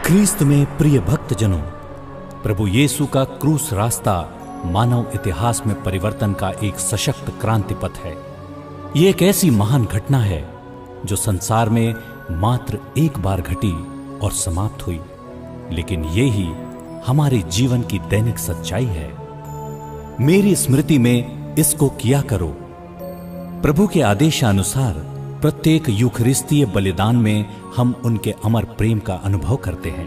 ख्रीस्त में प्रिय भक्तजनों, प्रभु यीशु का क्रूस रास्ता मानव इतिहास में परिवर्तन का एक सशक्त क्रांति पथ है। ये एक ऐसी महान घटना है जो संसार में मात्र एक बार घटी और समाप्त हुई, लेकिन ये ही हमारे जीवन की दैनिक सच्चाई है। मेरी स्मृति में इसको किया करो। प्रभु के आदेशानुसार प्रत्येक यूखरिस्तीय बलिदान में हम उनके अमर प्रेम का अनुभव करते हैं।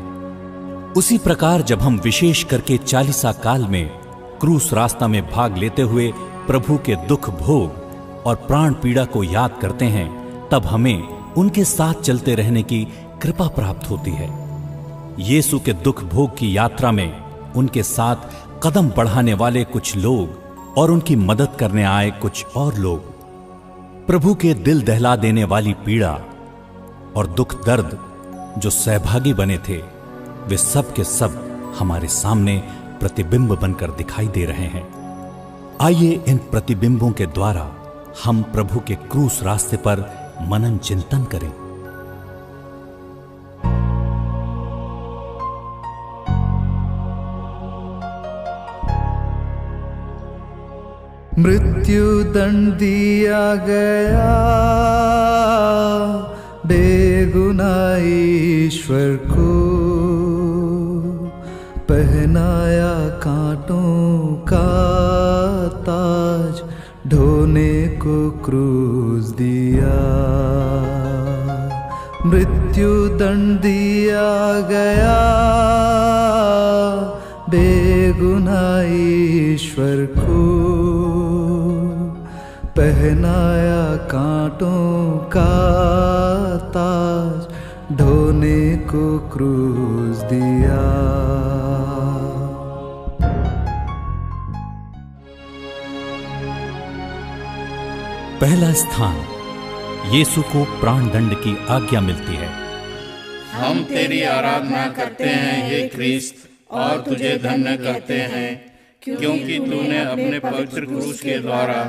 उसी प्रकार जब हम विशेष करके चालीसा काल में क्रूस रास्ता में भाग लेते हुए प्रभु के दुख भोग और प्राण पीड़ा को याद करते हैं, तब हमें उनके साथ चलते रहने की कृपा प्राप्त होती है। यीशु के दुख भोग की यात्रा में उनके साथ कदम बढ़ाने वाले कुछ लोग और उनकी मदद करने आए कुछ और लोग, प्रभु के दिल दहला देने वाली पीड़ा और दुख दर्द जो सहभागी बने थे, वे सब के सब हमारे सामने प्रतिबिंब बनकर दिखाई दे रहे हैं। आइए इन प्रतिबिंबों के द्वारा हम प्रभु के क्रूस रास्ते पर मनन चिंतन करें। मृत्यु दंड दिया गया बेगुनाह ईश्वर को, पहनाया कांटों का ताज, ढोने को क्रूस दिया। मृत्यु दंड दिया गया बेगुनाह ईश्वर को, पहनाया कांटों का ताज, ढोने को क्रूस दिया। पहला स्थान, यीशु को प्राण दंड की आज्ञा मिलती है। हम तेरी आराधना करते हैं हे ख्रीस्त, और तुझे धन्य करते हैं क्योंकि तूने अपने पवित्र क्रूस के द्वारा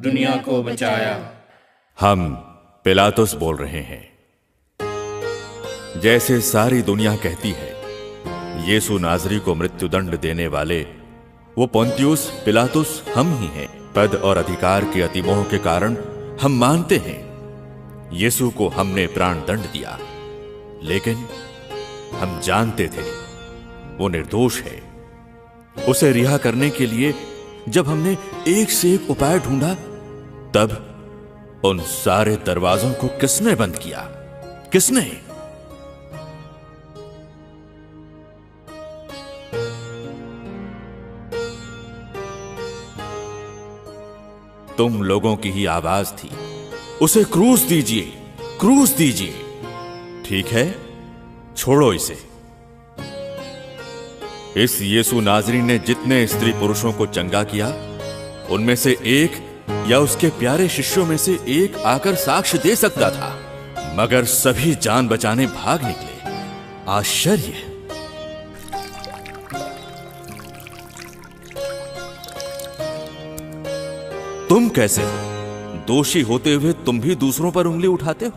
दुनिया को बचाया। हम पिलातुस बोल रहे हैं। जैसे सारी दुनिया कहती है यीशु नाजरी को मृत्युदंड देने वाले वो पोंतियुस पिलातुस हम ही हैं। पद और अधिकार के अतिमोह के कारण हम मानते हैं यीशु को हमने प्राण दंड दिया, लेकिन हम जानते थे वो निर्दोष है। उसे रिहा करने के लिए जब हमने एक से एक उपाय ढूंढा, तब उन सारे दरवाजों को किसने बंद किया? किसने? तुम लोगों की ही आवाज थी, उसे क्रूस दीजिए, क्रूस दीजिए। ठीक है, छोड़ो इसे। इस यीशु नाजरी ने जितने स्त्री पुरुषों को चंगा किया, उनमें से एक या उसके प्यारे शिष्यों में से एक आकर साक्ष्य दे सकता था, मगर सभी जान बचाने भाग निकले। आश्चर्य! तुम कैसे हो? दोषी होते हुए तुम भी दूसरों पर उंगली उठाते हो,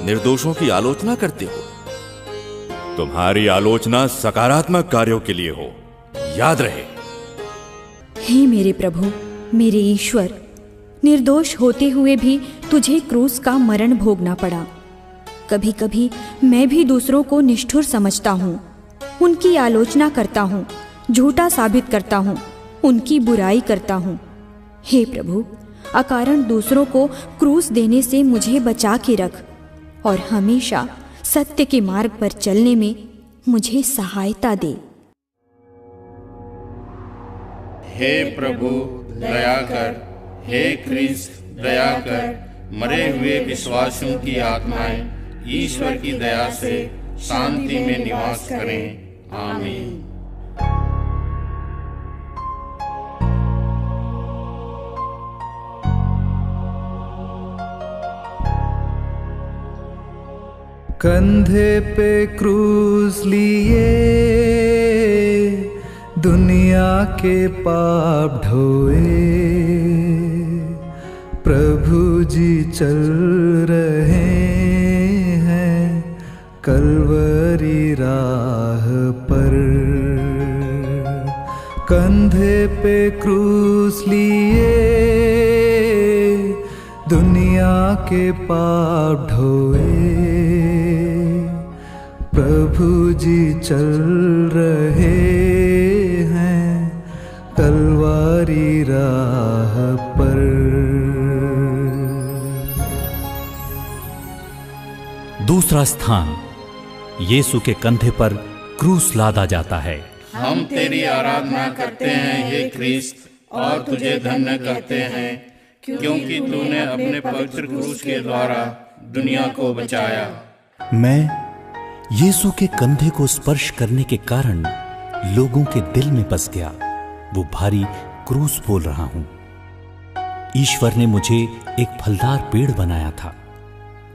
निर्दोषों की आलोचना करते हो। तुम्हारी आलोचना सकारात्मक कार्यों के लिए हो, याद रहे। हे मेरे प्रभु, मेरे ईश्वर, निर्दोष होते हुए भी तुझे क्रूस का मरण भोगना पड़ा। कभी कभी मैं भी दूसरों को निष्ठुर समझता हूँ, उनकी आलोचना करता हूँ, झूठा साबित करता हूँ, उनकी बुराई करता हूँ। हे प्रभु, अकारण दूसरों को क्रूस देने से मुझे बचा के रख और हमेशा सत्य के मार्ग पर चलने में मुझे सहायता दे। हे प्रभु दया कर, हे ख्रीस्त दया कर। मरे हुए विश्वासियों की आत्माएं ईश्वर की दया से शांति में निवास करें। आमीन। कंधे पे क्रूस लिए दुनिया के पाप ढोए, प्रभु जी चल रहे हैं कलवरी राह पर, कंधे पे क्रूस लिए दुनिया के पाप ढोए, प्रभु जी चल रहे हैं कलवारी राह पर। दूसरा स्थान, यीशु के कंधे पर क्रूस लादा जाता है। हम तेरी आराधना करते हैं हे क्रिस्त, और तुझे धन्य कहते हैं क्योंकि तूने अपने पवित्र क्रूस के द्वारा दुनिया को बचाया। मैं यीशु के कंधे को स्पर्श करने के कारण लोगों के दिल में बस गया। वो भारी क्रूस बोल रहा हूं। ईश्वर ने मुझे एक फलदार पेड़ बनाया था,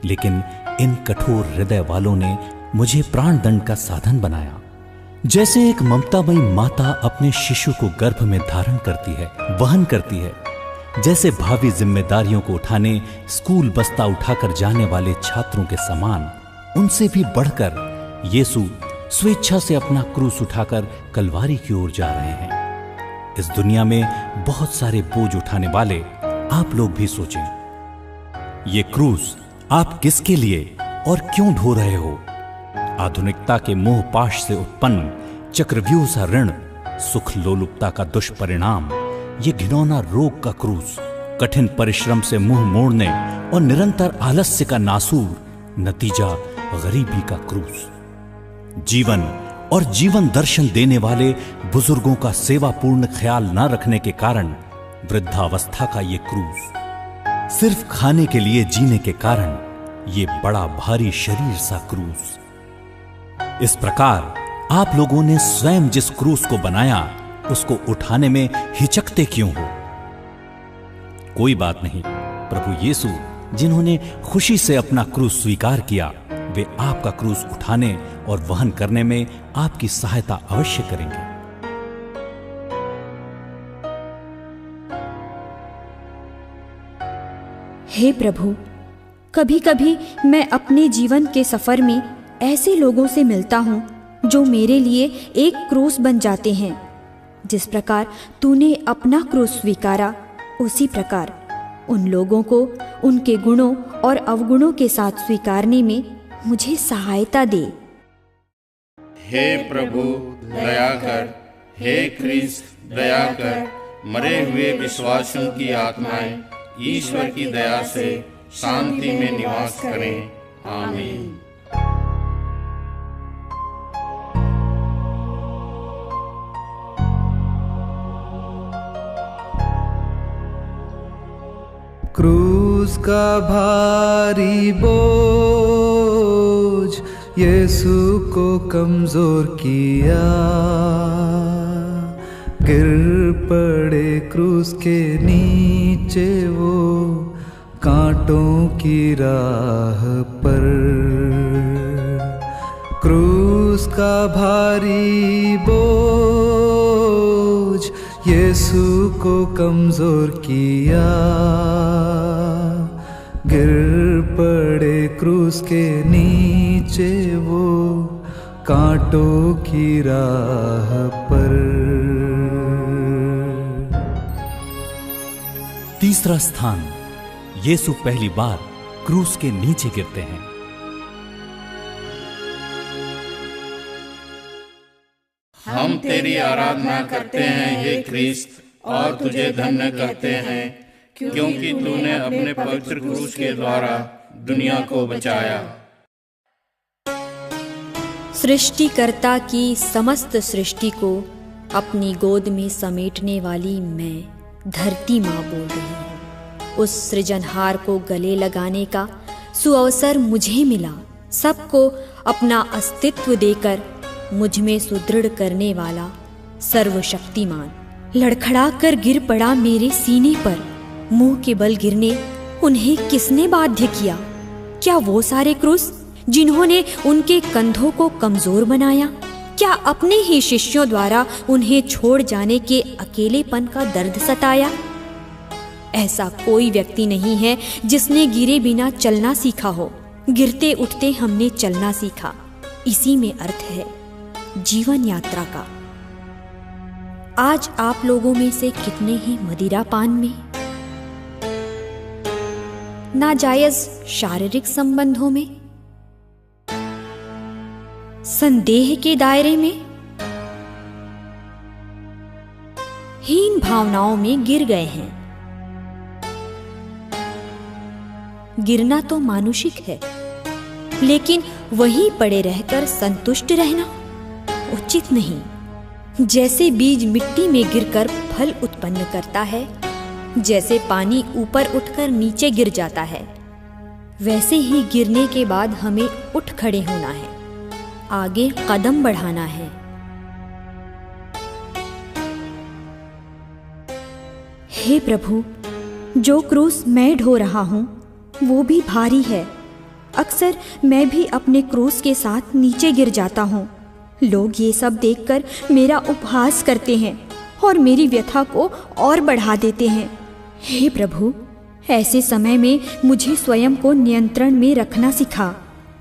लेकिन इन कठोर हृदय वालों ने मुझे प्राण दंड का साधन बनाया। जैसे एक ममतामयी माता अपने शिशु को गर्भ में धारण करती है, वहन करती है, जैसे भावी जिम्मेदारियों को उठाने स्कूल बस्ता उठाकर जाने वाले छात्रों के समान, उनसे भी बढ़कर यीशु स्वेच्छा से अपना क्रूस उठाकर कलवारी की ओर जा रहे हैं। इस दुनिया में बहुत सारे बोझ उठाने वाले आप लोग भी सोचें, ये क्रूस आप किसके लिए और क्यों ढो रहे हो? आधुनिकता के मोह पाश से उत्पन्न चक्रव्यूह सा ऋण, सुख लोलुपता का दुष्परिणाम, ये घिनौना रोग का क्रूस, कठिन परिश्रम से मुंह मोड़ने और निरंतर आलस्य का नासूर, नतीजा गरीबी का क्रूस। जीवन और जीवन दर्शन देने वाले बुजुर्गों का सेवापूर्ण ख्याल न रखने के कारण वृद्धावस्था का ये क्रूस। सिर्फ खाने के लिए जीने के कारण ये बड़ा भारी शरीर सा क्रूस। इस प्रकार आप लोगों ने स्वयं जिस क्रूस को बनाया उसको उठाने में हिचकते क्यों हो? कोई बात नहीं, प्रभु यीशु जिन्होंने खुशी से अपना क्रूस स्वीकार किया, वे आपका क्रूस उठाने और वहन करने में आपकी सहायता अवश्य करेंगे। हे प्रभु, कभी कभी मैं अपने जीवन के सफर में ऐसे लोगों से मिलता हूं जो मेरे लिए एक क्रूस बन जाते हैं। जिस प्रकार तूने अपना क्रूस स्वीकारा, उसी प्रकार उन लोगों को उनके गुणों और अवगुणों के साथ स्वीकारने में मुझे सहायता दे। हे प्रभु दया कर, हे क्रिस्त दया कर। मरे हुए विश्वासियों की आत्माएं ईश्वर की दया से शांति में निवास करें। आमीन। क्रूस का भारी बोझ यीशु को कमजोर किया, गिर पड़े क्रूस के नीचे वो कांटों की राह पर। क्रूस का भारी बोझ यीशु को कमजोर किया, गिर पड़े क्रूस के नीचे वो कांटों की राह पर। तीसरा स्थान, यीशु पहली बार क्रूस के नीचे गिरते हैं। हम तेरी आराधना करते हैं हे क्रिस्त, और तुझे धन्य कहते हैं क्योंकि तूने अपने पवित्र क्रूस के द्वारा दुनिया को बचाया। सृष्टिकर्ता की समस्त सृष्टि को अपनी गोद में समेटने वाली मैं धरती माँ बोल रही हूँ। उस सृजनहार को गले लगाने का सुअवसर मुझे मिला। सबको अपना अस्तित्व देकर मुझ में सुदृढ़ करने वाला सर्वशक्तिमान लड़खड़ा कर गिर पड़ा मेरे सीने पर। मुंह के बल गिरने उन्हें किसने बाध्य किया? क्या वो सारे क्रूस जिन्होंने उनके कंधों को कमजोर बनाया? क्या अपने ही शिष्यों द्वारा उन्हें छोड़ जाने के अकेलेपन का दर्द सताया? ऐसा कोई व्यक्ति नहीं है जिसने गिरे बिना चलना सीखा हो। गिरते उठते हमने चलना सीखा, इसी में अर्थ है। जीवन यात्रा का। आज आप लोगों में से कितने हैं मदिरापान में, नाजायज शारीरिक संबंधों में, संदेह के दायरे में, हीन भावनाओं में गिर गए हैं। गिरना तो मानुषिक है, लेकिन वहीं पड़े रहकर संतुष्ट रहना उचित नहीं। जैसे बीज मिट्टी में गिरकर फल उत्पन्न करता है, जैसे पानी ऊपर उठकर नीचे गिर जाता है, वैसे ही गिरने के बाद हमें उठ खड़े होना है, आगे कदम बढ़ाना है। हे प्रभु, जो क्रूस मैं ढो रहा हूं वो भी भारी है। अक्सर मैं भी अपने क्रूस के साथ नीचे गिर जाता हूं। लोग ये सब देखकर मेरा उपहास करते हैं और मेरी व्यथा को और बढ़ा देते हैं। हे प्रभु, ऐसे समय में मुझे स्वयं को नियंत्रण में रखना सिखा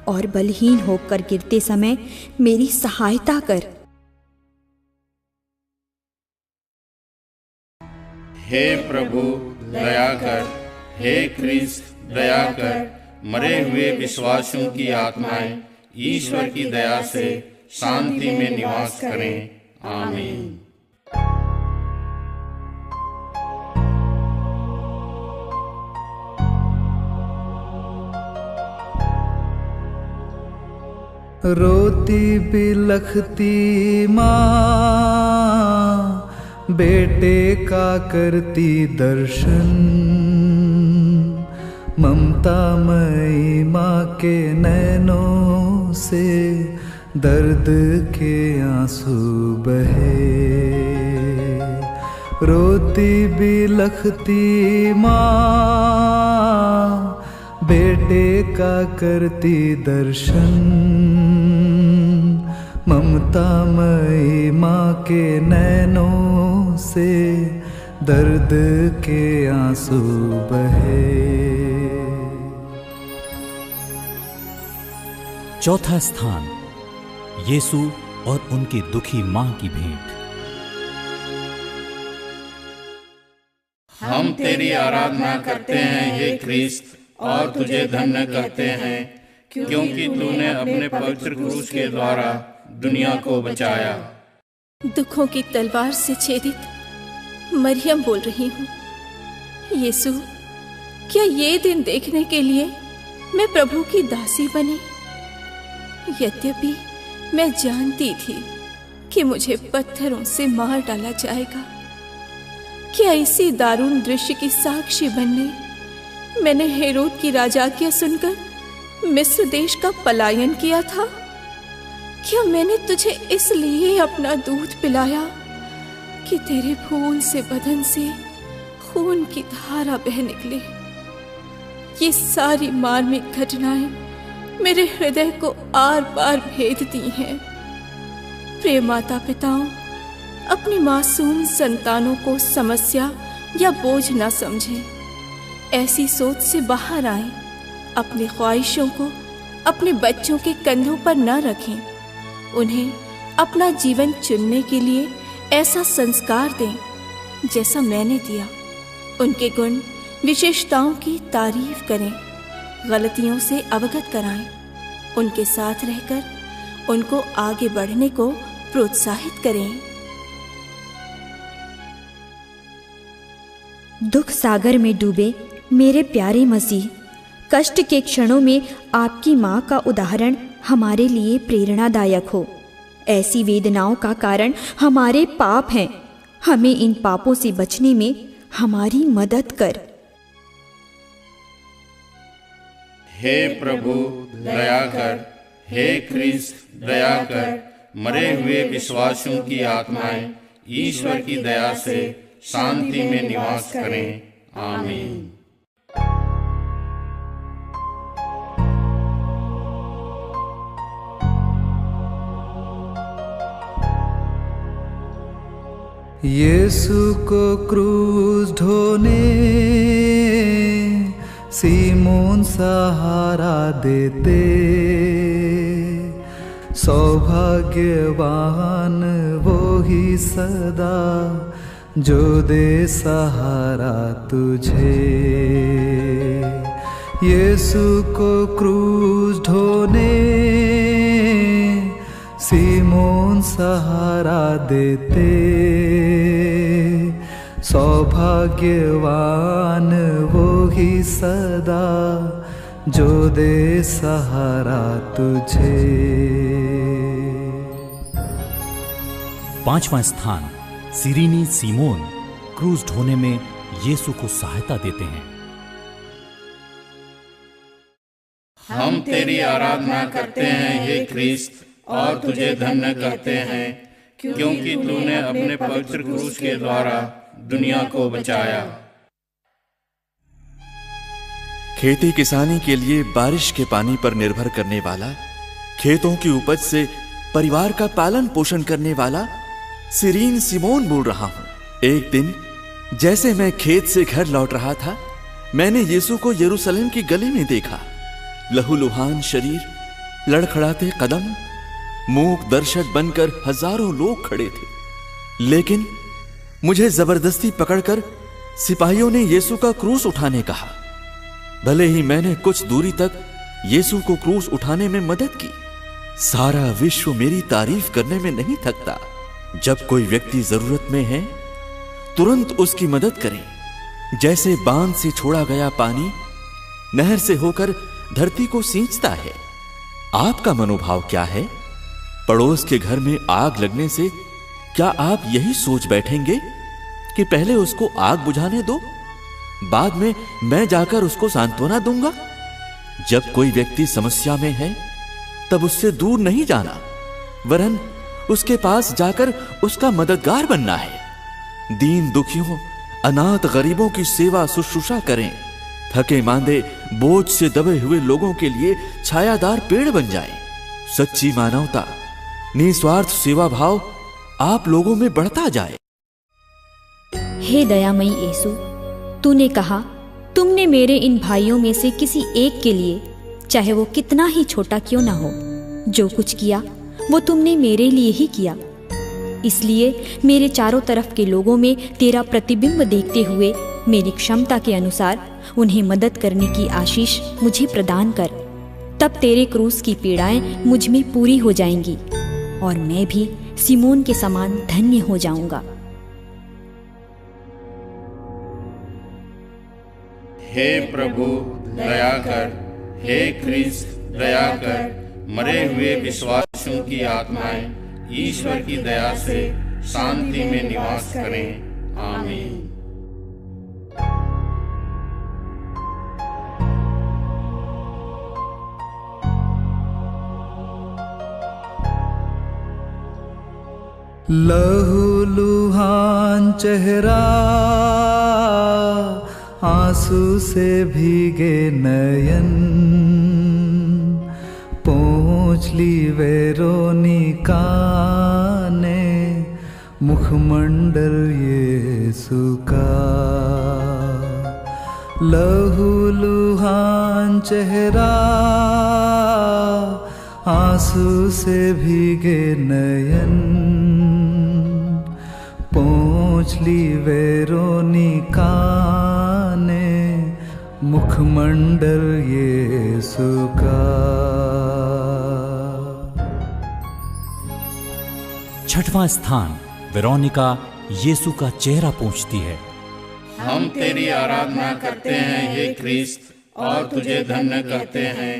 और बलहीन होकर गिरते समय मेरी सहायता कर। हे प्रभु दया कर, हे क्रिस्त दया कर। मरे हुए विश्वासियों की आत्माएं ईश्वर की दया से शांति में निवास करें। आमीन। रोती बिलखती माँ बेटे का करती दर्शन, ममतामयी माँ के नैनों से दर्द के आंसू बहे। रोती बिलखती माँ बेटे का करती दर्शन, ममतामयी माँ के नैनों से दर्द के आंसू बहे। चौथा स्थान, यीशु और उनकी दुखी मां की भेंट। हम तेरी आराधना करते हैं हे क्रिस्त, और तुझे धन्य करते हैं, क्योंकि तूने अपने पवित्र क्रूस के द्वारा दुनिया को बचाया। दुखों की तलवार से छेदित मरियम बोल रही हूँ। यीशु, क्या ये दिन देखने के लिए मैं प्रभु की दासी बनी? यद्यपि मैं जानती थी कि मुझे पत्थरों से मार डाला जाएगा, क्या इसी दारुण दृश्य की साक्षी बनने मैंने हेरोद की राजाज्ञा सुनकर मिस्र देश का पलायन किया था? क्या मैंने तुझे इसलिए अपना दूध पिलाया कि तेरे फूल से बदन से खून की धारा बह निकले? ये सारी मार्मिक घटनाएं मेरे हृदय को आर पार भेदती हैं। प्रिय माता पिताओं, अपनी मासूम संतानों को समस्या या बोझ न समझें। ऐसी सोच से बाहर आएं। अपनी ख्वाहिशों को अपने बच्चों के कंधों पर न रखें। उन्हें अपना जीवन चुनने के लिए ऐसा संस्कार दें जैसा मैंने दिया। उनके गुण विशेषताओं की तारीफ करें, गलतियों से अवगत कराएं। उनके साथ रहकर उनको आगे बढ़ने को प्रोत्साहित करें। दुख सागर में डूबे मेरे प्यारे मसीह, कष्ट के क्षणों में आपकी माँ का उदाहरण हमारे लिए प्रेरणादायक हो। ऐसी वेदनाओं का कारण हमारे पाप हैं। हमें इन पापों से बचने में हमारी मदद कर। हे प्रभु दया कर, हे क्रिस्त दया कर। मरे हुए विश्वासियों की आत्माएं ईश्वर की दया से शांति में निवास करें। आमीन। यीशु को क्रूस ढोने सीमोन सहारा देते, सौभाग्यवान वो ही सदा जो दे सहारा तुझे। यीशु को क्रूस ढोने सीमोन सहारा देते। सौभाग्यवान वो ही सदा जो दे सहारा तुझे। 5वां स्थान, सिरीनी सीमोन क्रूस ढोने में यीशु को सहायता देते हैं। हम तेरी आराधना करते हैं हे क्रिस्त, और तुझे धन्य कहते हैं, क्योंकि तूने अपने पवित्र क्रूस के द्वारा दुनिया को बचाया। खेती किसानी के लिए बारिश के पानी पर निर्भर करने वाला, खेतों की उपज से परिवार का पालन पोषण करने वाला सिरीन सीमोन बोल रहा हूं। एक दिन जैसे मैं खेत से घर लौट रहा था, मैंने यीशु को यरूशलेम की गली में देखा। लहूलुहान शरीर, लड़खड़ाते कदम, मूक दर्शक बनकर हजारों लोग खड़े थे। लेकिन मुझे जबरदस्ती पकड़कर सिपाहियों ने यीशु का क्रूस उठाने कहा। भले ही मैंने कुछ दूरी तक यीशु को क्रूस उठाने में मदद की, सारा विश्व मेरी तारीफ करने में नहीं थकता। जब कोई व्यक्ति जरूरत में है, तुरंत उसकी मदद करें। जैसे बांध से छोड़ा गया पानी नहर से होकर धरती को सींचता है। आपका मनोभाव क्या है? पड़ोस के घर में आग लगने से क्या आप यही सोच बैठेंगे कि पहले उसको आग बुझाने दो, बाद में मैं जाकर उसको सांत्वना दूंगा? जब कोई व्यक्ति समस्या में है, तब उससे दूर नहीं जाना, वरन उसके पास जाकर उसका मददगार बनना है। दीन दुखियों, अनाथ गरीबों की सेवा शुश्रूषा करें। थके मांदे, बोझ से दबे हुए लोगों के लिए छायादार पेड़ बन जाएं। सच्ची मानवता, निस्वार्थ सेवा भाव आप लोगों में बढ़ता जाए। हे दयामयी यीशु, तूने कहा, तुमने मेरे इन भाइयों में से किसी एक के लिए, चाहे वो कितना ही छोटा क्यों ना हो, जो कुछ किया वो तुमने मेरे लिए ही किया। इसलिए मेरे चारों तरफ के लोगों में तेरा प्रतिबिंब देखते हुए मेरी क्षमता के अनुसार उन्हें मदद करने की आशीष मुझे प्रदान कर। तब तेरे क्रूस की पीड़ाएं मुझ में पूरी हो जाएंगी और मैं भी सीमोन के समान धन्य हो जाऊंगा। हे प्रभु दया कर, हे क्रिस्त दया कर। मरे हुए विश्वासियों की आत्माएं ईश्वर की दया से शांति में निवास करें। आमीन। लहूलुहान चेहरा, आंसू से भीगे नयन, पोंछली वेरोनिका ने मुखमंडल यीशु का। लहूलुहान चेहरा, आंसू से भीगे नयन, पोंछली वेरोनिका ने मुखमंडल यीशु का। 6वां स्थान, वेरोनिका यीशु का चेहरा पोंछती है। हम तेरी आराधना करते हैं हे क्रिस्त, और तुझे धन्य कहते हैं,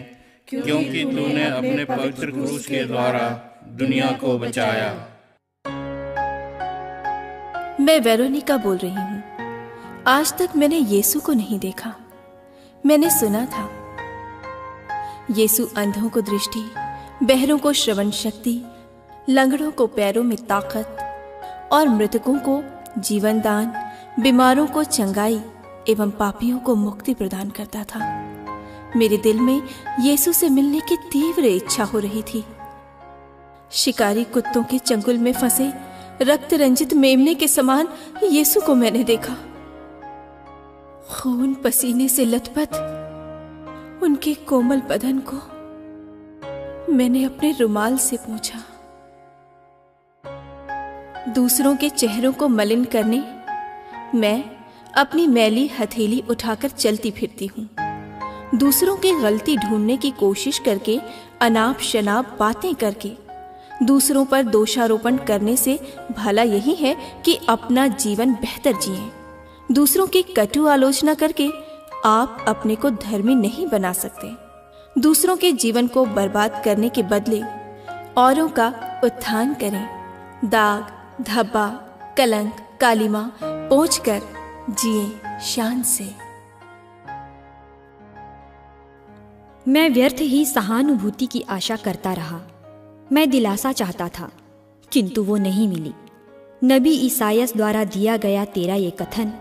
क्योंकि तूने अपने पवित्र क्रूस के द्वारा दुनिया को बचाया। मैं वेरोनिका बोल रही हूँ। आज तक मैंने यीशु को नहीं देखा, मैंने सुना था। यीशु अंधों को दृष्टि, बहरों को श्रवण शक्ति, लंगड़ों को पैरों में ताकत और मृतकों को जीवन दान, बीमारों को चंगाई एवं पापियों को मुक्ति प्रदान करता था। मेरे दिल में यीशु से मिलने की तीव्र इच्छा हो रही थी। शिकारी कुत्तों के चंगुल में फंसे रक्त रंजित मेमने के समान यीशु को मैंने देखा। खून पसीने से लथपथ उनके कोमल बदन को मैंने अपने रुमाल से पोंछा। दूसरों के चेहरों को मलिन करने मैं अपनी मैली हथेली उठाकर चलती फिरती हूँ। दूसरों की गलती ढूंढने की कोशिश करके, अनाप शनाप बातें करके दूसरों पर दोषारोपण करने से भला यही है कि अपना जीवन बेहतर जिएं। दूसरों की कटु आलोचना करके आप अपने को धर्मी नहीं बना सकते। दूसरों के जीवन को बर्बाद करने के बदले औरों का उत्थान करें। दाग, धब्बा, कलंक, कालिमा पोंछकर जिए शान से। मैं व्यर्थ ही सहानुभूति की आशा करता रहा। मैं दिलासा चाहता था, किंतु वो नहीं मिली। नबी ईसायास द्वारा दिया गया तेरा ये कथन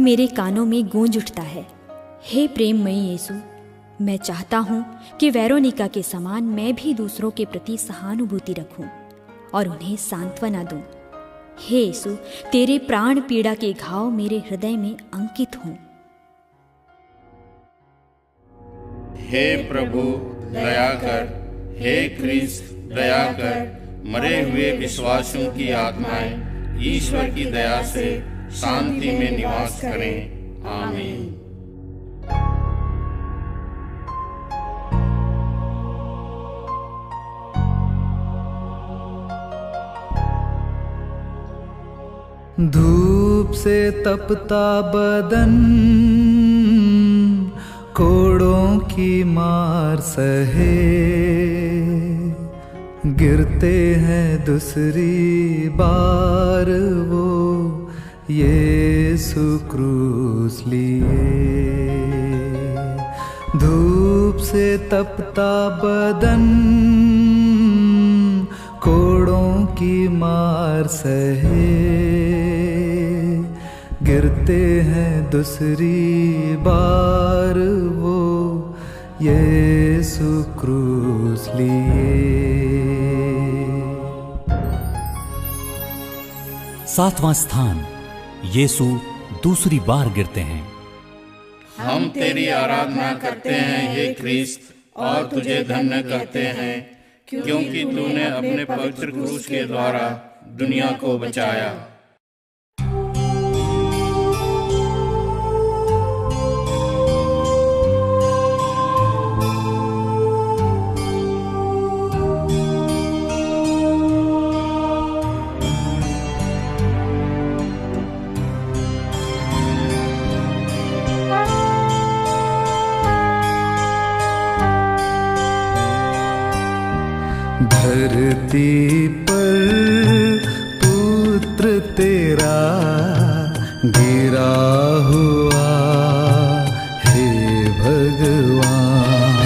मेरे कानों में गूंज उठता है। हे प्रेममयी यीशु, मैं चाहता हूँ कि वेरोनिका के समान मैं भी दूसरों के प्रति सहानुभूति रखूं और उन्हें सांत्वना दूं। हे यीशु, तेरे प्राण पीड़ा के घाव मेरे हृदय में अंकित हों। हे प्रभु दया कर, हे क्रिस्त दया कर। मरे हुए विश्वासियों की आत्माएं ईश्वर की दया से शांति में निवास करें। आमीन। धूप से तपता बदन कोड़ों की मार सहे, गिरते हैं दूसरी बार वो यीशु क्रूस लिए। धूप से तपता बदन कोड़ों की मार सहे, गिरते हैं दूसरी बार वो यीशु क्रूस लिए। 7वां स्थान, यीशु दूसरी बार गिरते हैं। हम तेरी आराधना करते हैं हे क्रिस्त, और तुझे धन्य कहते हैं क्योंकि तूने अपने पवित्र क्रूस के द्वारा दुनिया को बचाया। धरती पर पुत्र तेरा गिरा हुआ हे भगवान।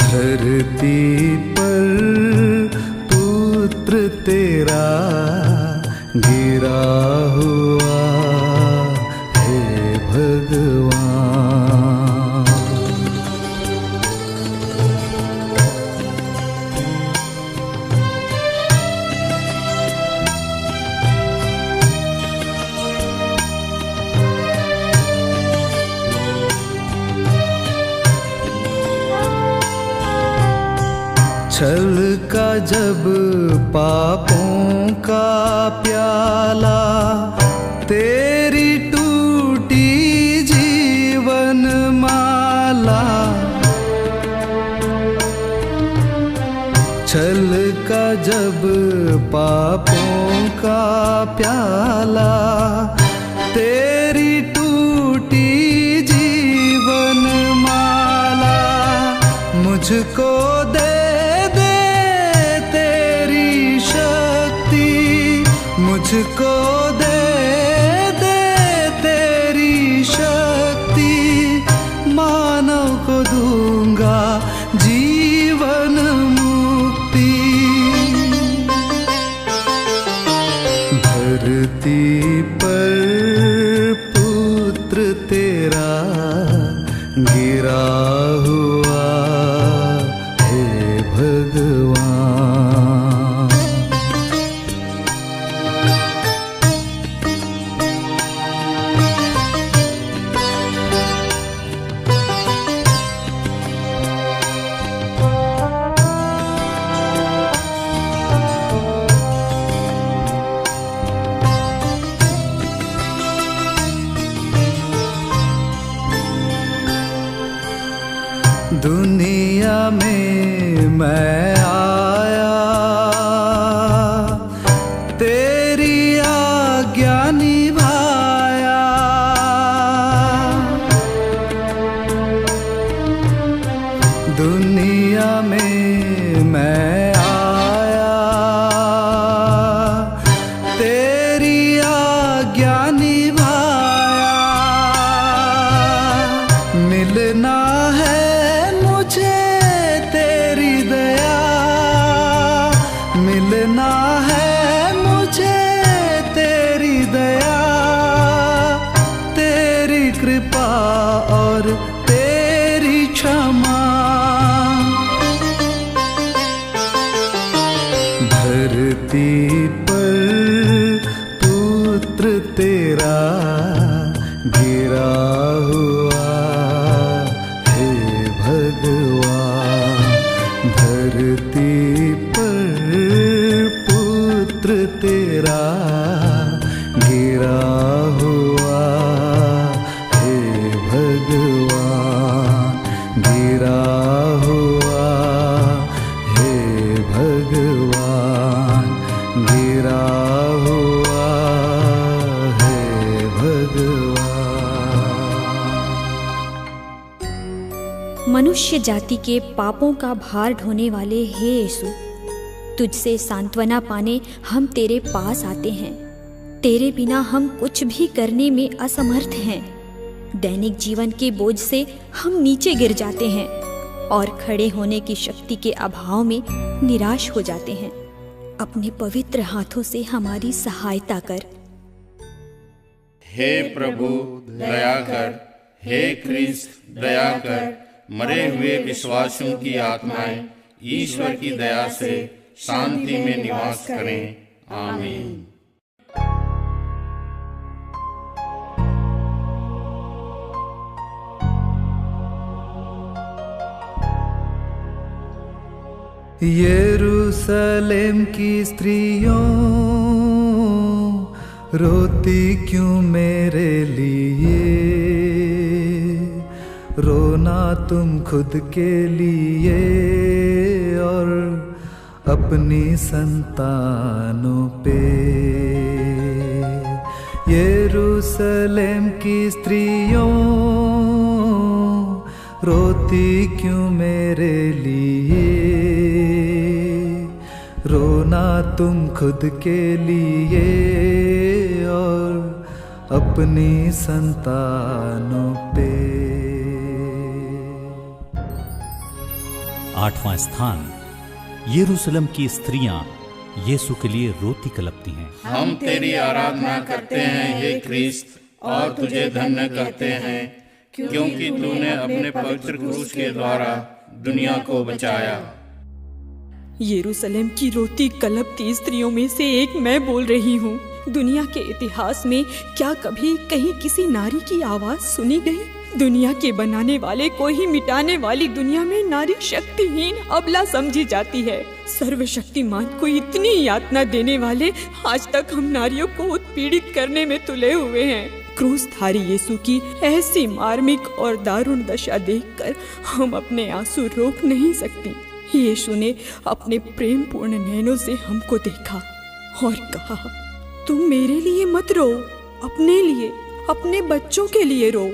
धरती पर पुत्र तेरा गिरा हुआ हे भगवान। छल का जब पापों का प्याला, तेरी टूटी जीवन माला। छल का जब पापों का प्याला, तेरी टूटी जीवन माला। मुझको दे मुझको दे दे तेरी शक्ति, मानव को दूंगा जीवन मुक्ति। धरती पर पुत्र तेरा गिरा हुआ हे भगवान। दुनिया में मैं आया, तेरी आज्ञा निभाया। दुनिया में मैं आया, तेरी आज्ञा निभाया। मिलना है मुझे तेरी दया, मिलना है मुझे तेरी दया। तेरी कृपा और तेरी क्षमा। धरती पर पुत्र तेरा गिरा हुआ, हे भगवान। धरती पर पुत्र तेरा गिरा हुआ, हे भगवान। गिरा हुआ, हे भगवान। गिरा हुआ, हे भगवान। मनुष्य जाति के पापों का भार ढोने वाले हे यीशु, तुझसे सांत्वना पाने हम तेरे पास आते हैं। तेरे बिना हम कुछ भी करने में असमर्थ हैं। दैनिक जीवन के बोझ से हम नीचे गिर जाते हैं और खड़े होने की शक्ति के अभाव में निराश हो जाते हैं। अपने पवित्र हाथों से हमारी सहायता कर। हे प्रभु दया कर, हे ख्रीस्त दया कर। मरे हुए विश्वासियों की आत्माएं ईश्वर की दया से शांति में निवास करें। आमीन। यरूशलेम की स्त्रियों रोती क्यों मेरे लिए? रोना तुम खुद के लिए और अपनी संतानों पे। यरूशलेम की स्त्रियों रोती क्यों मेरे लिए? रोना तुम खुद के लिए और अपनी संतानों पे। 8वां स्थान, यरूशलेम की स्त्रियां यीशु के लिए रोती कलपती हैं। हम तेरी आराधना करते हैं हे ख्रीस्त, और तुझे धन्य कहते हैं क्योंकि तूने अपने पवित्र क्रूस के द्वारा दुनिया को बचाया। यरूशलेम की रोती कलपती स्त्रियों में से एक मैं बोल रही हूँ। दुनिया के इतिहास में क्या कभी कहीं किसी नारी की आवाज सुनी गई? दुनिया के बनाने वाले को ही मिटाने वाली दुनिया में नारी शक्तिहीन अबला समझी जाती है। सर्वशक्तिमान को इतनी यातना देने वाले आज तक हम नारियों को उत्पीड़ित करने में तुले हुए हैं। क्रूसधारी यीशु की ऐसी मार्मिक और दारुण दशा देखकर हम अपने आंसू रोक नहीं सकती। यीशु ने अपने प्रेम पूर्ण नैनों से हमको देखा और कहा, तुम मेरे लिए मत रो, अपने लिए, अपने बच्चों के लिए रो।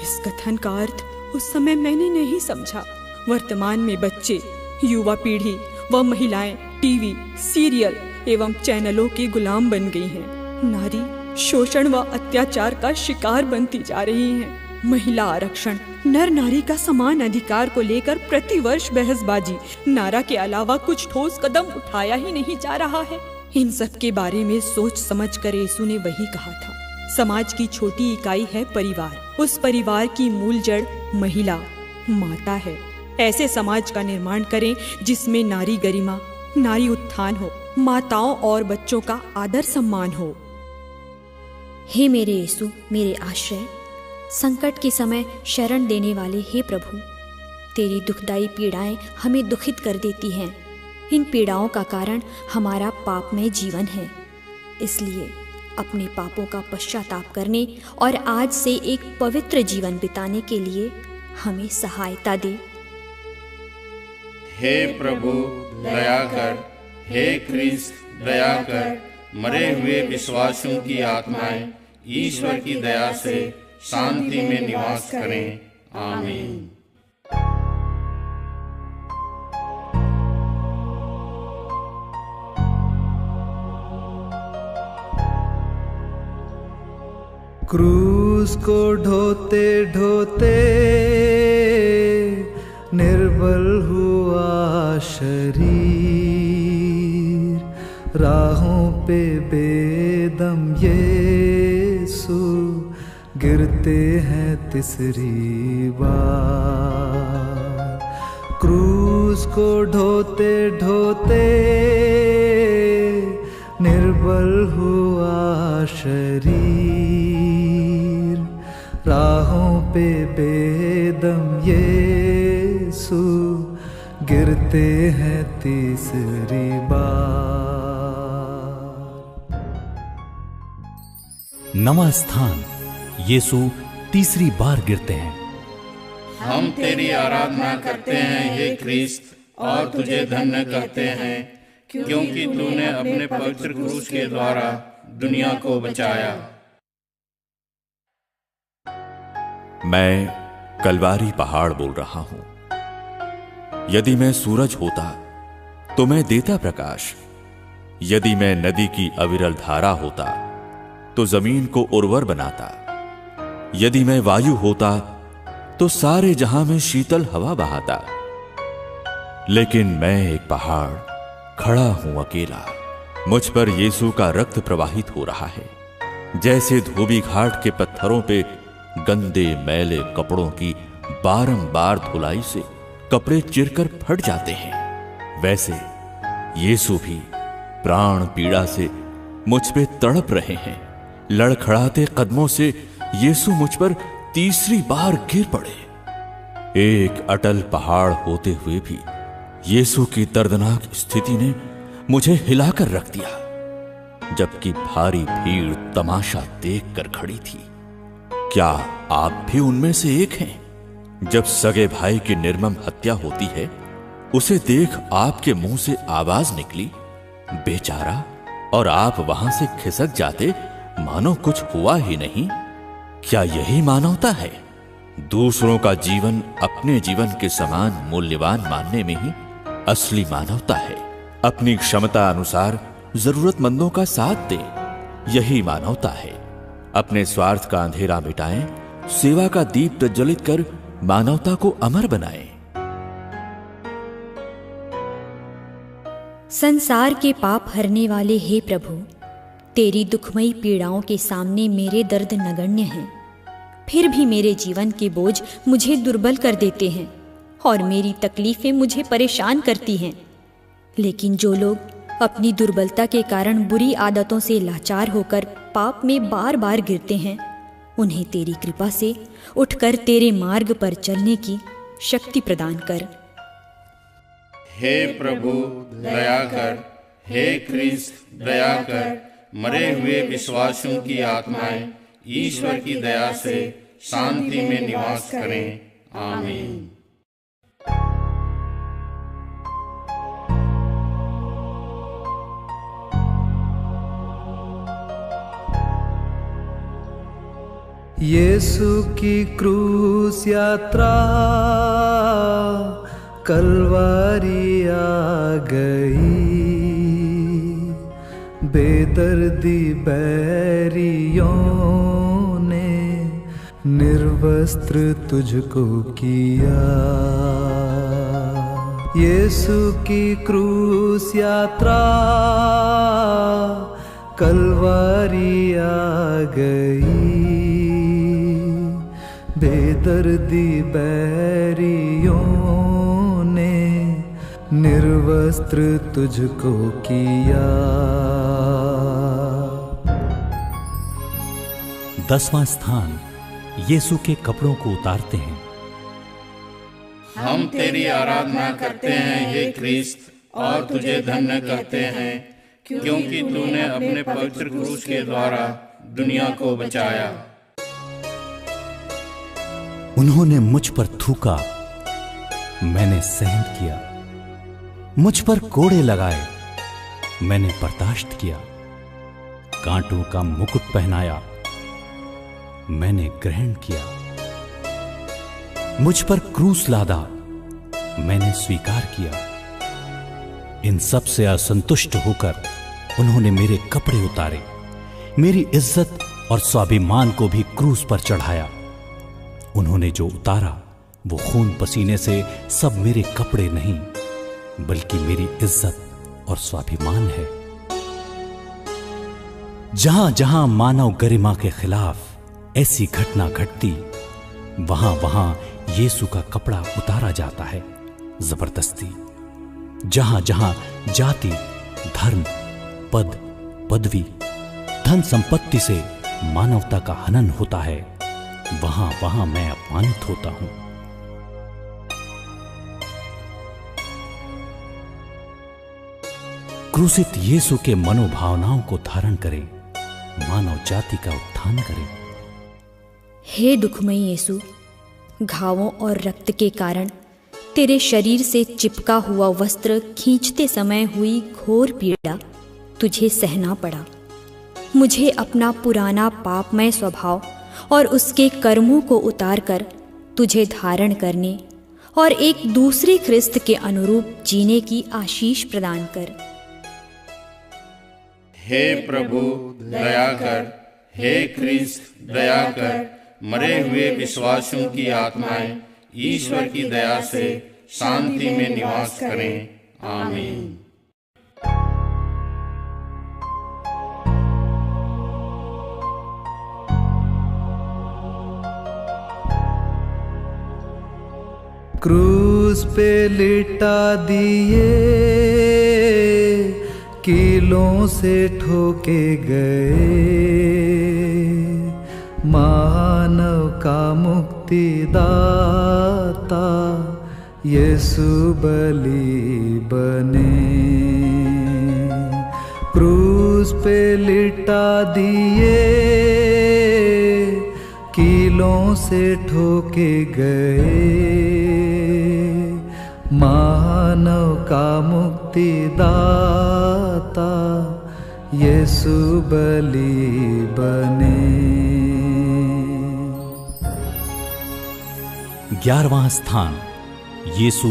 इस कथन का अर्थ उस समय मैंने नहीं समझा। वर्तमान में बच्चे, युवा पीढ़ी व महिलाएं टीवी, सीरियल एवं चैनलों के गुलाम बन गई हैं। नारी शोषण व अत्याचार का शिकार बनती जा रही हैं। महिला आरक्षण, नर नारी का समान अधिकार को लेकर प्रतिवर्ष बहसबाजी, नारा के अलावा कुछ ठोस कदम उठाया ही नहीं जा रहा है। इन सब के बारे में सोच समझ कर यीशु ने वही कहा था। समाज की छोटी इकाई है परिवार। उस परिवार की मूल जड़ महिला, माता है। ऐसे समाज का निर्माण करें जिसमें नारी गरिमा, नारी उत्थान हो, माताओं और बच्चों का आदर सम्मान हो। हे मेरे यीशु, मेरे आश्रय, संकट के समय शरण देने वाले हे प्रभु, तेरी दुखदाई पीड़ाएं हमें दुखित कर देती हैं। इन पीड़ाओं का कारण हमारा पापमय जीवन है। इसलिए अपने पापों का पश्चाताप करने और आज से एक पवित्र जीवन बिताने के लिए हमें सहायता दे। हे प्रभु दया कर, हे क्रिस्त दया कर। मरे हुए विश्वासियों की आत्माएं ईश्वर की दया से शांति में निवास करें। आमीन। क्रूस को ढोते ढोते निर्बल हुआ शरीर, राहों पे बेदम यीशु गिरते हैं तीसरी बार। क्रूस को ढोते ढोते निर्बल हुआ शरीर, राहों पे बेदम यीशु गिरते हैं तीसरी बार। नवा स्थान यीशु तीसरी बार गिरते हैं। हम तेरी आराधना करते हैं हे क्रिस्त, और तुझे धन्य कहते हैं, क्योंकि तूने अपने पवित्र क्रूस के द्वारा दुनिया को बचाया। मैं कलवारी पहाड़ बोल रहा हूं। यदि मैं सूरज होता तो मैं देता प्रकाश, यदि मैं नदी की अविरल धारा होता तो जमीन को उर्वर बनाता, यदि मैं वायु होता तो सारे जहां में शीतल हवा बहाता। लेकिन मैं एक पहाड़ खड़ा हूं अकेला, मुझ पर यीशु का रक्त प्रवाहित हो रहा है। जैसे धोबी घाट के पत्थरों पे गंदे मैले कपड़ों की बारंबार धुलाई से कपड़े चिरकर फट जाते हैं, वैसे यीशु भी प्राण पीड़ा से मुझ पे तड़प रहे हैं। लड़खड़ाते कदमों से यीशु मुझ पर तीसरी बार गिर पड़े। एक अटल पहाड़ होते हुए भी यीशु की दर्दनाक स्थिति ने मुझे हिलाकर रख दिया, जबकि भारी भीड़ तमाशा देखकर खड़ी थी। क्या आप भी उनमें से एक हैं? जब सगे भाई की निर्मम हत्या होती है, उसे देख आपके मुंह से आवाज निकली, बेचारा, और आप वहां से खिसक जाते मानो कुछ हुआ ही नहीं। क्या यही मानवता है? दूसरों का जीवन अपने जीवन के समान मूल्यवान मानने में ही असली मानवता है। अपनी क्षमता अनुसार जरूरतमंदों का साथ दें, यही मानवता है। अपने स्वार्थ का अंधेरा मिटाएं, सेवा का दीप प्रज्वलित कर मानवता को अमर बनाएं। संसार के पाप हरने वाले हे प्रभु, तेरी दुखमयी पीड़ाओं के सामने मेरे दर्द नगण्य हैं। फिर भी मेरे जीवन के बोझ मुझे दुर्बल कर देते हैं और मेरी तकलीफें मुझे परेशान करती हैं। लेकिन जो लोग अपनी दुर्बलता के कारण बुरी आदतों से लाचार होकर पाप में बार बार गिरते हैं, उन्हें तेरी कृपा से उठकर तेरे मार्ग पर चलने की शक्ति प्रदान कर। हे प्रभु दया कर, हे क्रिस्त दया कर। मरे हुए विश्वासियों की आत्माएं ईश्वर की दया से शांति में निवास करें। आमीन। यीशु की क्रूस यात्रा कलवारी आ गई, बेदर्दी बैरियों ने निर्वस्त्र तुझको किया। यीशु की क्रूस यात्रा कलवारी आ गई, बेदर्दी बैरियों ने निर्वस्त्र तुझको किया। 10वां स्थान यीशु के कपड़ों को उतारते हैं। हम तेरी आराधना करते हैं हे क्रिस्त, और तुझे धन्य कहते हैं, क्योंकि तूने अपने पवित्र क्रूस के द्वारा दुनिया को बचाया। उन्होंने मुझ पर थूका, मैंने सहन किया। मुझ पर कोड़े लगाए, मैंने बर्दाश्त किया। कांटों का मुकुट पहनाया, मैंने ग्रहण किया। मुझ पर क्रूस लादा, मैंने स्वीकार किया। इन सब से असंतुष्ट होकर उन्होंने मेरे कपड़े उतारे, मेरी इज्जत और स्वाभिमान को भी क्रूस पर चढ़ाया। उन्होंने जो उतारा वो खून पसीने से सब मेरे कपड़े नहीं, बल्कि मेरी इज्जत और स्वाभिमान है। जहां जहां मानव गरिमा के खिलाफ ऐसी घटना घटती, वहां वहां यीशु का कपड़ा उतारा जाता है जबरदस्ती। जहां जहां जाति, धर्म, पद, पदवी, धन संपत्ति से मानवता का हनन होता है, वहां वहां मैं अपमानित होता हूं। क्रूसित यीशु के मनोभावनाओं को धारण करें, मानव जाति का उत्थान करें। हे दुखमयी यीशु, घावों और रक्त के कारण तेरे शरीर से चिपका हुआ वस्त्र खींचते समय हुई घोर पीड़ा तुझे सहना पड़ा। मुझे अपना पुराना पापमय स्वभाव और उसके कर्मों को उतारकर तुझे धारण करने और एक दूसरे ख्रिस्त के अनुरूप जीने की आशीष प्रदान कर। हे प्रभु दया कर, हे क्रिस्त दया कर। मरे हुए विश्वासियों की आत्माएं ईश्वर की दया से शांति में निवास करें। आमीन। क्रूस पे लिटा दिए, कीलों से ठोके गए, मानव का मुक्तिदाता यीशु बलि बने। क्रूस पे लिटा दिए, कीलों से ठोके गए, मानव का मुक्तिदाता यीशु बलि बने। 11वां स्थान, यीशु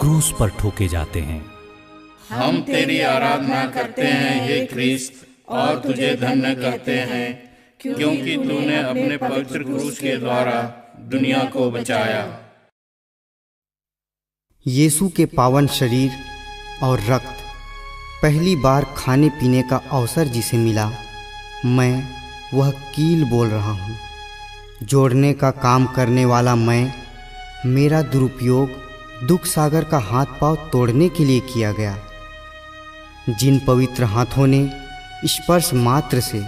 क्रूस पर ठोके जाते हैं। हम तेरी आराधना करते हैं हे क्रिस्त, और तुझे धन्य कहते हैं, क्योंकि तूने अपने पवित्र क्रूस के द्वारा दुनिया को बचाया। यीशु के पावन शरीर और रक्त पहली बार खाने पीने का अवसर जिसे मिला, मैं वह कील बोल रहा हूँ। जोड़ने का काम करने वाला मैं, मेरा दुरुपयोग दुख सागर का हाथ पांव तोड़ने के लिए किया गया। जिन पवित्र हाथों ने स्पर्श मात्र से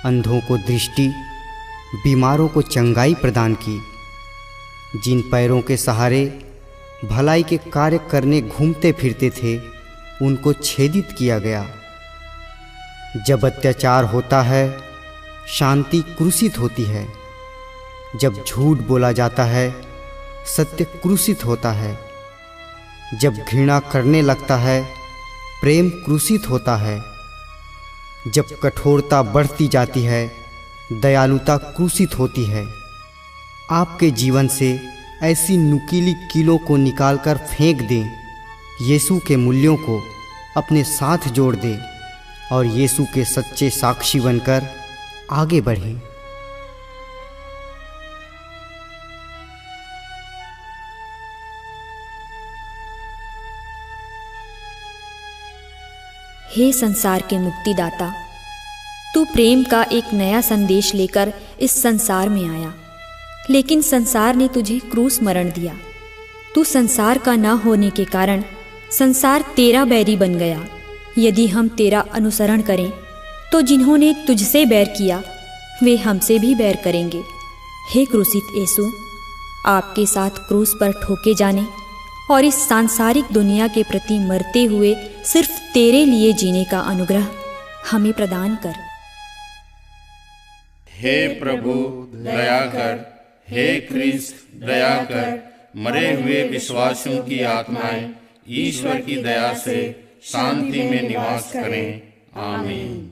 अंधों को दृष्टि, बीमारों को चंगाई प्रदान की, जिन पैरों के सहारे भलाई के कार्य करने घूमते फिरते थे, उनको छेदित किया गया। जब अत्याचार होता है, शांति क्रूसित होती है। जब झूठ बोला जाता है, सत्य क्रूसित होता है। जब घृणा करने लगता है, प्रेम क्रूसित होता है। जब कठोरता बढ़ती जाती है, दयालुता क्रूसित होती है। आपके जीवन से ऐसी नुकीली कीलों को निकालकर फेंक दें, यीशु के मूल्यों को अपने साथ जोड़ दें और यीशु के सच्चे साक्षी बनकर आगे बढ़ें। हे संसार के मुक्तिदाता, तू प्रेम का एक नया संदेश लेकर इस संसार में आया, लेकिन संसार ने तुझे क्रूस मरण दिया। तू संसार का न होने के कारण संसार तेरा बैरी बन गया। यदि हम तेरा अनुसरण करें तो जिन्होंने तुझसे बैर किया वे हमसे भी बैर करेंगे। हे क्रूसित यीशु, आपके साथ क्रूस पर ठोके जाने और इस सांसारिक दुनिया के प्रति मरते हुए सिर्फ तेरे लिए जीने का अनुग्रह हमें प्रदान कर। हे प्रभु दया कर, हे क्रिस्त दया कर। मरे हुए विश्वासियों की आत्माएं ईश्वर की दया से शांति में निवास करें। आमीन।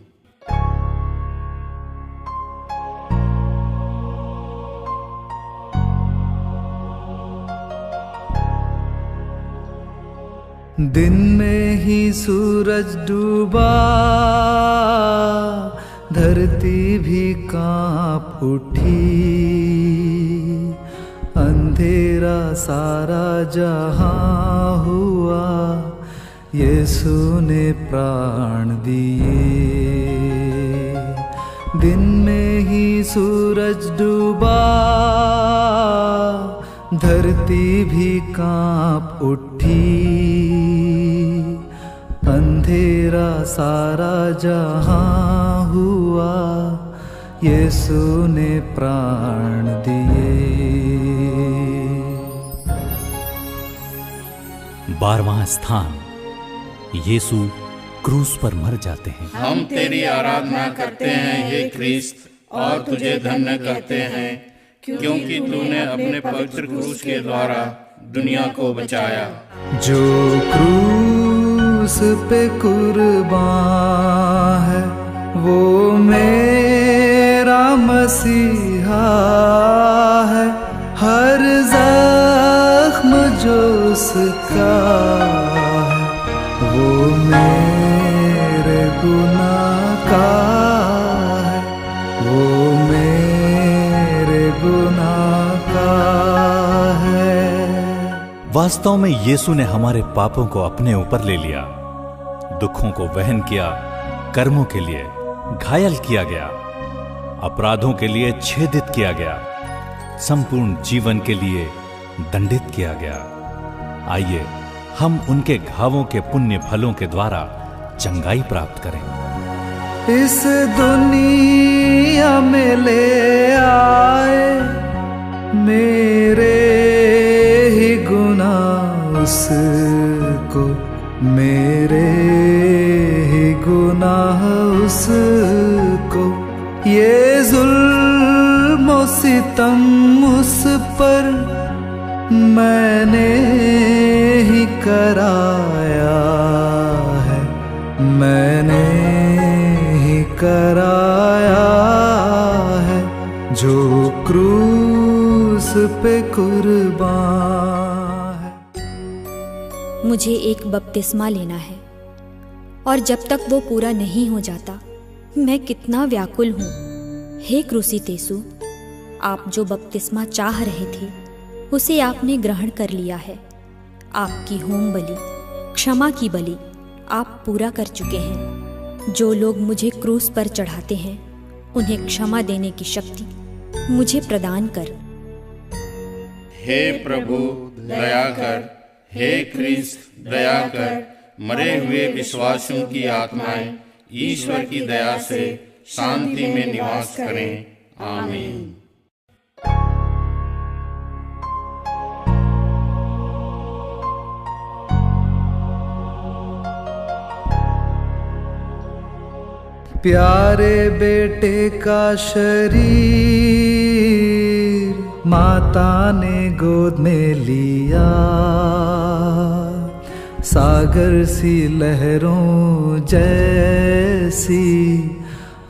दिन में ही सूरज डूबा, धरती भी कांप उठी, अंधेरा सारा जहां हुआ, यीशु ने प्राण दिए। दिन में ही सूरज डूबा, धरती भी कांप उठी, अंधेरा सारा जहां हुआ, यीशु ने प्राण दिए। 12वां स्थान, यीशु क्रूस पर मर जाते हैं। हम तेरी आराधना करते हैं हे क्रिस्त, और तुझे धन्य कहते हैं, क्योंकि तूने अपने पवित्र क्रूस के द्वारा दुनिया को बचाया। जो क्रूस पे कुर्बान है, वो मेरा मसीहा है। हर जख्म जो उसका है, वो मेरे गुनाह का है, वो मेरे गुनाह का है। वास्तव में यीशु ने हमारे पापों को अपने ऊपर ले लिया, दुखों को वहन किया, कर्मों के लिए घायल किया गया, अपराधों के लिए छेदित किया गया, संपूर्ण जीवन के लिए दंडित किया गया। आइए हम उनके घावों के पुण्य फलों के द्वारा चंगाई प्राप्त करें। इस दुनिया में ले आए मेरे ही गुनाह उसको, मेरे ही गुनाह उसको। ये जुल्म और सितम उस पर मैंने ही कराया है, मैंने ही कराया है, जो क्रूस पे कुर्बान है। मुझे एक बपतिस्मा लेना है, और जब तक वो पूरा नहीं हो जाता मैं कितना व्याकुल हूँ। हे क्रूसित यीशु, आप जो बपतिस्मा चाह रहे थे उसे आपने ग्रहण कर लिया है। आपकी होम बलि, क्षमा की बलि आप पूरा कर चुके हैं। जो लोग मुझे क्रूस पर चढ़ाते हैं उन्हें क्षमा देने की शक्ति मुझे प्रदान कर। हे प्रभु दया कर, हे क्रिस्त दया कर। मरे हुए विश्वासियों की आत्माएं ईश्वर की दया से शांति में निवास करें। आमीन। प्यारे बेटे का शरीर माता ने गोद में लिया, सागर सी लहरों जैसी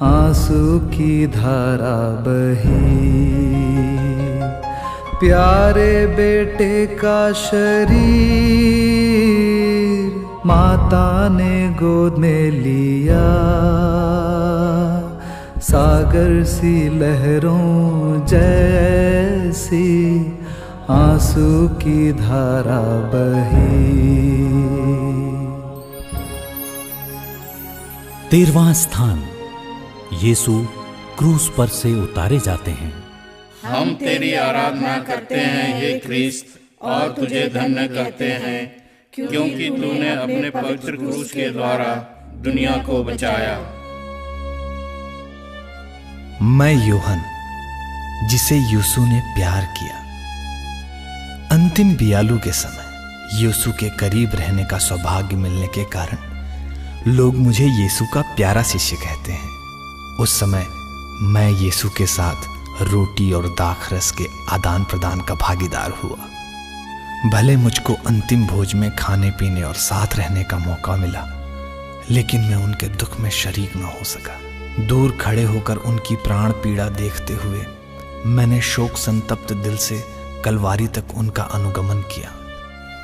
आंसू की धारा बही। प्यारे बेटे का शरीर माता ने गोद में लिया, सागर सी लहरों जैसी आंसू की धारा बही। 13वां स्थान, यीशु क्रूस पर से उतारे जाते हैं। हम तेरी आराधना करते हैं हे क्रिस्त, और तुझे धन्य कहते हैं, क्योंकि तूने अपने पवित्र क्रूस के द्वारा दुनिया को बचाया। मैं यूहन, जिसे यीशु ने प्यार किया। अंतिम बियालू के समय यीशु के करीब रहने का सौभाग्य मिलने के कारण लोग मुझे यीशु का प्यारा शिष्य कहते हैं। उस समय मैं यीशु के साथ रोटी और दाखरस के आदान प्रदान का भागीदार हुआ। भले मुझको अंतिम भोज में खाने पीने और साथ रहने का मौका मिला, लेकिन मैं उनके दुख में शरीक न हो सका। दूर खड़े होकर उनकी प्राण पीड़ा देखते हुए मैंने शोक संतप्त दिल से कलवारी तक उनका अनुगमन किया।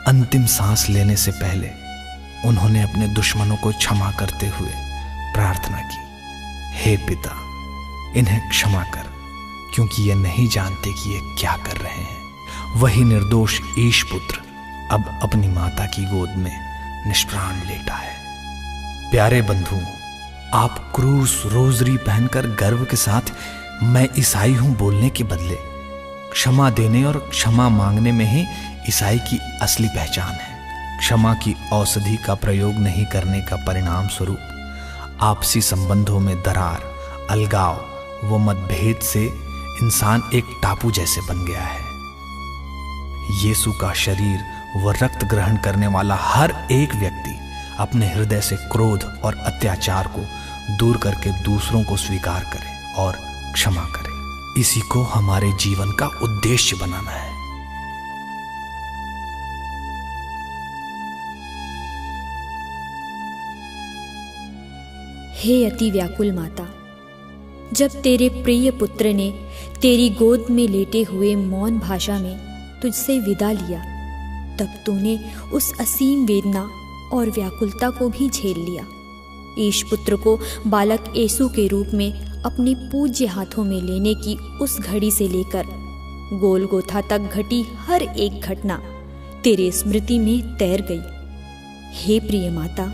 अंतिम सांस लेने से पहले उन्होंने अपने दुश्मनों को क्षमा करते हुए प्रार्थना की, हे पिता, इन्हें क्षमा कर, क्योंकि ये नहीं जानते कि ये क्या कर रहे हैं। वही निर्दोष ईश पुत्र अब अपनी माता की गोद में निष्प्राण लेटा है। प्यारे बंधुओं, आप क्रूस रोजरी पहनकर गर्व के साथ मैं ईसाई हूं बोलने के बदले क्षमा देने और क्षमा मांगने में ही ईसाई की असली पहचान है। क्षमा की औषधि का प्रयोग नहीं करने का परिणाम स्वरूप आपसी संबंधों में दरार, अलगाव व मतभेद से इंसान एक टापू जैसे बन गया है। यीशु का शरीर व रक्त ग्रहण करने वाला हर एक व्यक्ति अपने हृदय से क्रोध और अत्याचार को दूर करके दूसरों को स्वीकार करे और क्षमा करे। इसी को हमारे जीवन का उद्देश्य बनाना है। हे अति व्याकुल माता, जब तेरे प्रिय पुत्र ने तेरी गोद में लेटे हुए मौन भाषा में तुझसे विदा लिया, तब तूने उस असीम वेदना और व्याकुलता को भी झेल लिया। ईश पुत्र को बालक येसु के रूप में अपने पूज्य हाथों में लेने की उस घड़ी से लेकर गोलगोथा तक घटी हर एक घटना तेरे स्मृति में तैर गई। हे प्रिय माता,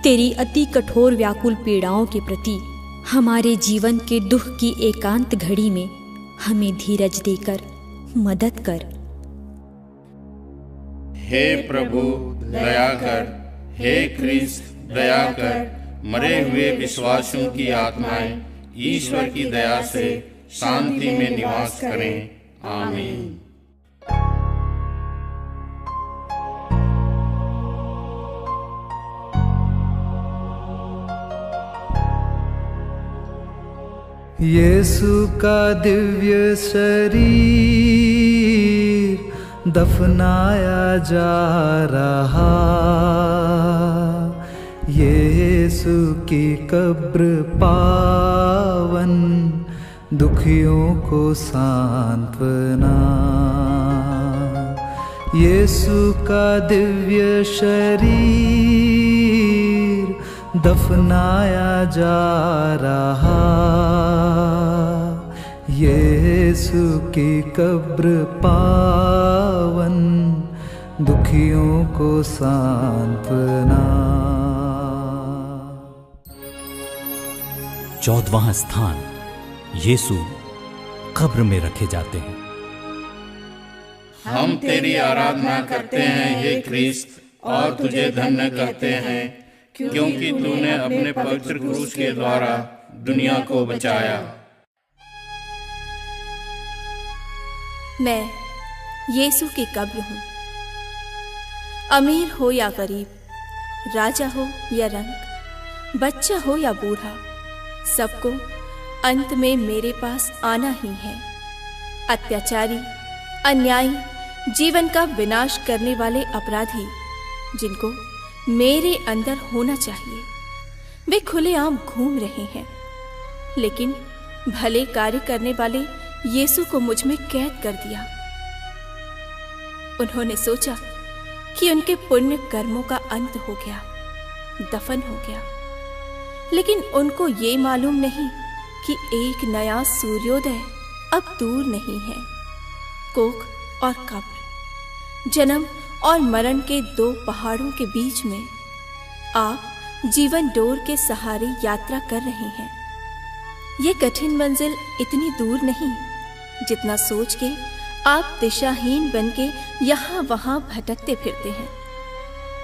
तेरी अति कठोर व्याकुल पीड़ाओं के प्रति हमारे जीवन के दुख की एकांत घड़ी में हमें धीरज देकर मदद कर। हे प्रभु दया कर, हे क्रिस्त दया कर, मरे हुए विश्वासियों की आत्माएं ईश्वर की दया से शांति में निवास करें। आमीन। यीशु का दिव्य शरीर दफनाया जा रहा, यीशु की कब्र पावन दुखियों को सांत्वना। यीशु का दिव्य शरीर दफनाया जा रहा, यीशु की कब्र पावन दुखियों को सांत्वना। 14वां स्थान, यीशु कब्र में रखे जाते हैं। हम तेरी आराधना करते हैं हे क्रिस्त, और तुझे धन्य करते हैं क्योंकि तूने अपने पवित्र क्रूस के द्वारा दुनिया को बचाया। मैं यीशु की कब्र हूँ। अमीर हो या गरीब, राजा हो या रंक, बच्चा हो या बूढ़ा, सबको अंत में मेरे पास आना ही है। अत्याचारी, अन्यायी, जीवन का विनाश करने वाले अपराधी जिनको मेरे अंदर होना चाहिए, वे खुलेआम घूम रहे हैं, लेकिन भले कार्य करने वाले यीशु को मुझ में कैद कर दिया। उन्होंने सोचा कि उनके पुण्य कर्मों का अंत हो गया, दफन हो गया, लेकिन उनको ये मालूम नहीं कि एक नया सूर्योदय अब दूर नहीं है। कोख और कब्र, जन्म और मरण के दो पहाड़ों के बीच में आप जीवन डोर के सहारे यात्रा कर रहे हैं। ये कठिन मंजिल इतनी दूर नहीं जितना सोच के आप दिशाहीन बनके यहाँ वहाँ भटकते फिरते हैं।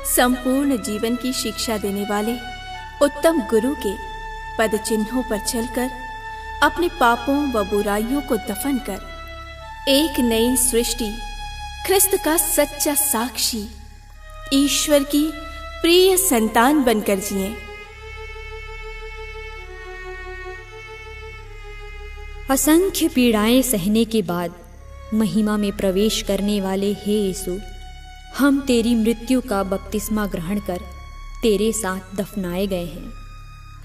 संपूर्ण जीवन की शिक्षा देने वाले उत्तम गुरु के पद चिन्हों पर चलकर अपने पापों व बुराइयों को दफन कर एक नई सृष्टि, ख्रिस्त का सच्चा साक्षी, ईश्वर की प्रिय संतान बनकर जिए। असंख्य पीड़ाएं सहने के बाद महिमा में प्रवेश करने वाले हे यीशु, हम तेरी मृत्यु का बपतिस्मा ग्रहण कर तेरे साथ दफनाए गए हैं।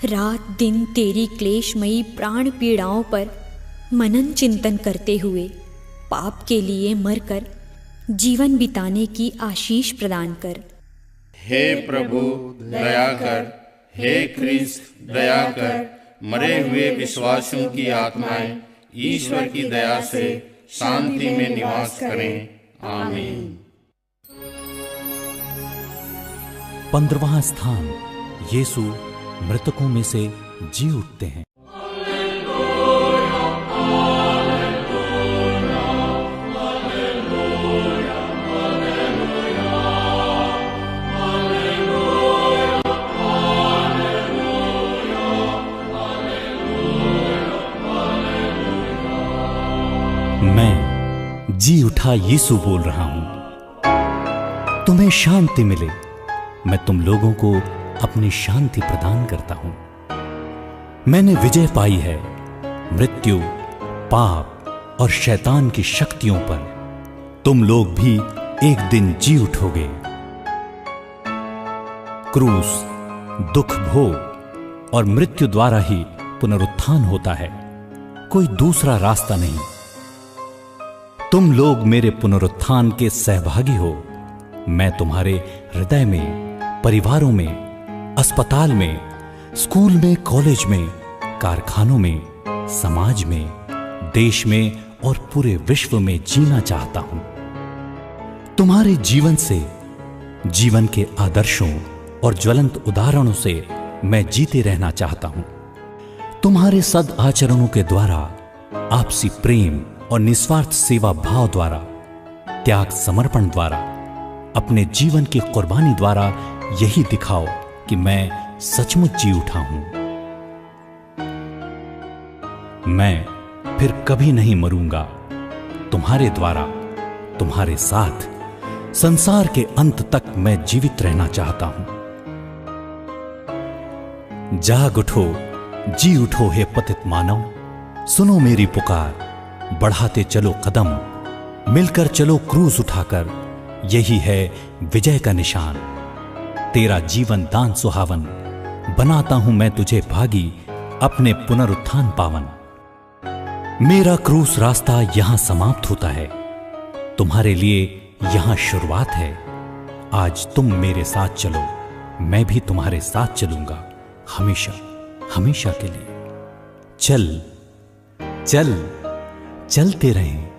रात दिन तेरी क्लेशमयी प्राण पीड़ाओं पर मनन चिंतन करते हुए पाप के लिए मरकर जीवन बिताने की आशीष प्रदान कर। हे प्रभु दया कर, हे क्रिस्त दया कर, मरे हुए विश्वासियों की आत्माएं ईश्वर की दया से शांति में निवास करें। आमीन। 15वां स्थान, यीशु मृतकों में से जी उठते हैं। मैं जी उठा यीशु बोल रहा हूं। तुम्हें शांति मिले। मैं तुम लोगों को अपनी शांति प्रदान करता हूं। मैंने विजय पाई है मृत्यु, पाप और शैतान की शक्तियों पर। तुम लोग भी एक दिन जी उठोगे। क्रूस, दुख भोग और मृत्यु द्वारा ही पुनरुत्थान होता है, कोई दूसरा रास्ता नहीं। तुम लोग मेरे पुनरुत्थान के सहभागी हो। मैं तुम्हारे हृदय में, परिवारों में, अस्पताल में, स्कूल में, कॉलेज में, कारखानों में, समाज में, देश में और पूरे विश्व में जीना चाहता हूं। तुम्हारे जीवन से, जीवन के आदर्शों और ज्वलंत उदाहरणों से मैं जीते रहना चाहता हूं। तुम्हारे सद आचरणों के द्वारा, आपसी प्रेम और निस्वार्थ सेवा भाव द्वारा, त्याग समर्पण द्वारा, अपने जीवन की कुर्बानी द्वारा यही दिखाओ कि मैं सचमुच जी उठा हूं। मैं फिर कभी नहीं मरूंगा। तुम्हारे द्वारा, तुम्हारे साथ संसार के अंत तक मैं जीवित रहना चाहता हूं। जाग उठो, जी उठो हे पतित मानव, सुनो मेरी पुकार। बढ़ाते चलो कदम, मिलकर चलो क्रूस उठाकर, यही है विजय का निशान। तेरा जीवन दान सुहावन, बनाता हूं मैं तुझे भागी, अपने पुनरुत्थान पावन। मेरा क्रूस रास्ता यहां समाप्त होता है, तुम्हारे लिए यहां शुरुआत है। आज तुम मेरे साथ चलो, मैं भी तुम्हारे साथ चलूंगा, हमेशा हमेशा के लिए। चल चल चलते रहें।